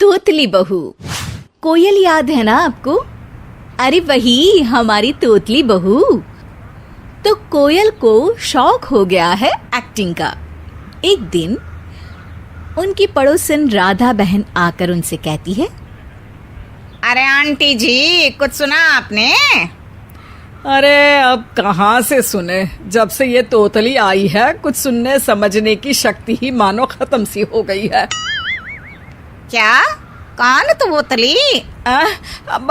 तोतली बहू। कोयल याद है ना आपको? अरे वही हमारी तोतली बहू। तो कोयल को शौक हो गया है एक्टिंग का। एक दिन उनकी पड़ोसन राधा बहन आकर उनसे कहती है, अरे आंटी जी, कुछ सुना आपने? अरे अब कहाँ से सुने, जब से ये तोतली आई है कुछ सुनने समझने की शक्ति ही मानो खत्म सी हो गई है। क्या? कौन तोतली? अब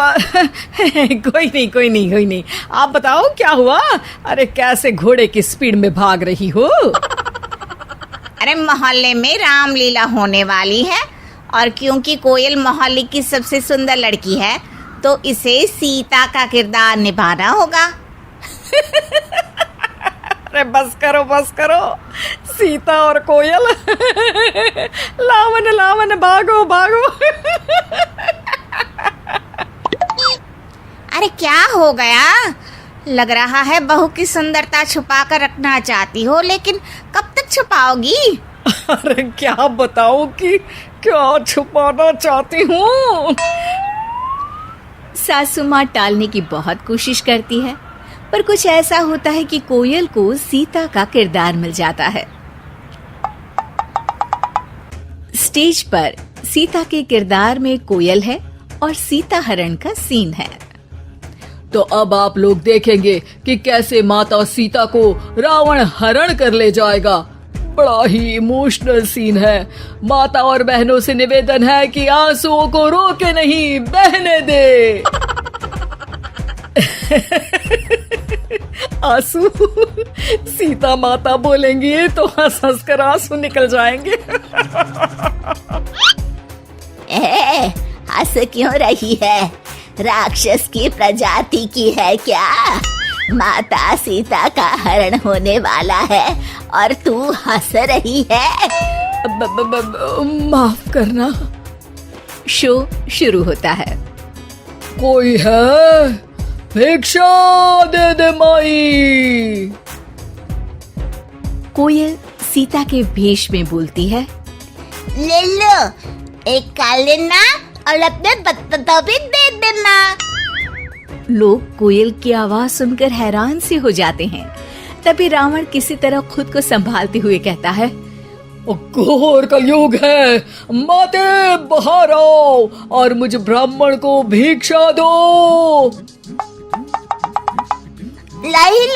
कोई नहीं, आप बताओ क्या हुआ? अरे कैसे घोड़े की स्पीड में भाग रही हो? अरे मोहल्ले में रामलीला होने वाली है और क्योंकि कोयल मोहल्ले की सबसे सुंदर लड़की है तो इसे सीता का किरदार निभाना होगा। अरे बस करो, सीता और कोयल। लावन भागो। अरे क्या हो गया? लग रहा है बहू की सुंदरता छुपा कर रखना चाहती हो, लेकिन कब तक छुपाओगी? अरे क्या बताऊं कि क्या छुपाना चाहती हूँ। सासू माँ टालने की बहुत कोशिश करती है, पर कुछ ऐसा होता है कि कोयल को सीता का किरदार मिल जाता है। स्टेज पर सीता के किरदार में कोयल है और सीता हरण का सीन है। तो अब आप लोग देखेंगे कि कैसे माता सीता को रावण हरण कर ले जाएगा। बड़ा ही इमोशनल सीन है। माता और बहनों से निवेदन है कि आंसुओं को रोके नहीं, बहने दे। आंसू? सीता माता बोलेंगी तो हंस कर आंसू निकल जाएंगे। हंस क्यों रही है? राक्षस की प्रजाति की है क्या? माता सीता का हरण होने वाला है और तू हंस रही है? माफ करना। शो शुरू होता है। कोई है? भिक्षा दे माई। कोयल सीता के भेष में बोलती है, ले लो, एक खा लेना और अपने बत्तों भी दे देना। लोग कोयल की आवाज सुनकर हैरान से हो जाते हैं। तभी रावण किसी तरह खुद को संभालते हुए कहता है, घोर कलयुग है, माते बाहर आओ और मुझ ब्राह्मण को भिक्षा दो। लाई,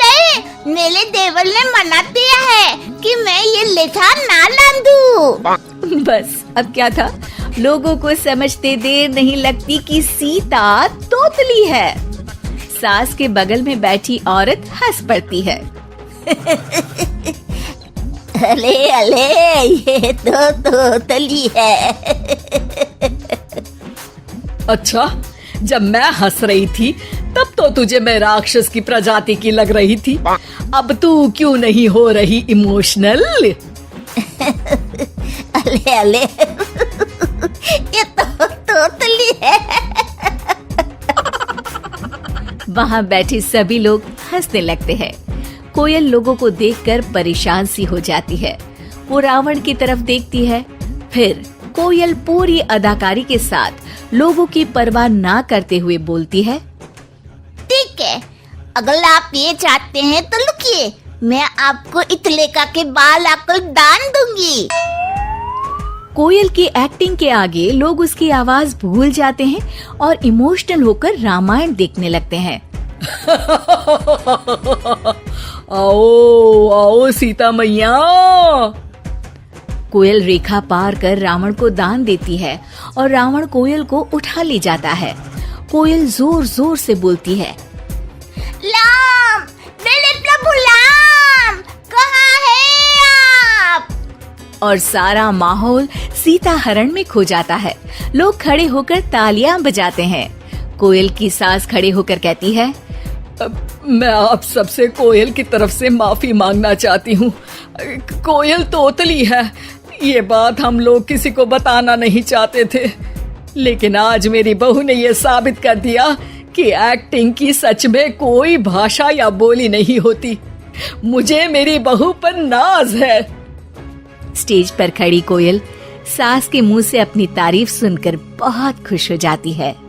मेरे देवर ने मना दिया है कि मैं ये लेखा ना लांदू। बस अब क्या था, लोगों को समझते देर नहीं लगती कि सीता तोतली है। सास के बगल में बैठी औरत हंस पड़ती है। अले ये तो तोतली है। अच्छा, जब मैं हंस रही थी तब तो तुझे मैं राक्षस की प्रजाति की लग रही थी। अब तू क्यों नहीं हो रही इमोशनल? अले ये तो तोतली है। वहाँ बैठे सभी लोग हंसने लगते हैं। कोयल लोगों को देखकर परेशान सी हो जाती है। वो रावण की तरफ देखती है। फिर कोयल पूरी अदाकारी के साथ लोगों की परवाह ना करते हुए बोलती है, ठीक है, अगर आप ये चाहते हैं तो लुकिए, मैं आपको इतलेका के बाल आकर दान दूंगी। कोयल की एक्टिंग के आगे लोग उसकी आवाज भूल जाते हैं और इमोशनल होकर रामायण देखने लगते हैं। आओ सीता मैया। कोयल रेखा पार कर रावण को दान देती है और रावण कोयल को उठा ले जाता है। कोयल जोर जोर से बोलती है, लाम, मेरे प्रभु लाम, कहाँ है आप? और सारा माहौल सीता हरण में खो जाता है। लोग खड़े होकर तालियां बजाते हैं। कोयल की सास खड़े होकर कहती है, मैं आप सबसे कोयल की तरफ से माफी मांगना चाहती हूँ। कोयल तोतली है, ये बात हम लोग किसी को बताना नहीं चाहते थे, लेकिन आज मेरी बहू ने ये साबित कर दिया कि एक्टिंग की सच में कोई भाषा या बोली नहीं होती। मुझे मेरी बहू पर नाज है। स्टेज पर खड़ी कोयल सास के मुंह से अपनी तारीफ सुनकर बहुत खुश हो जाती है।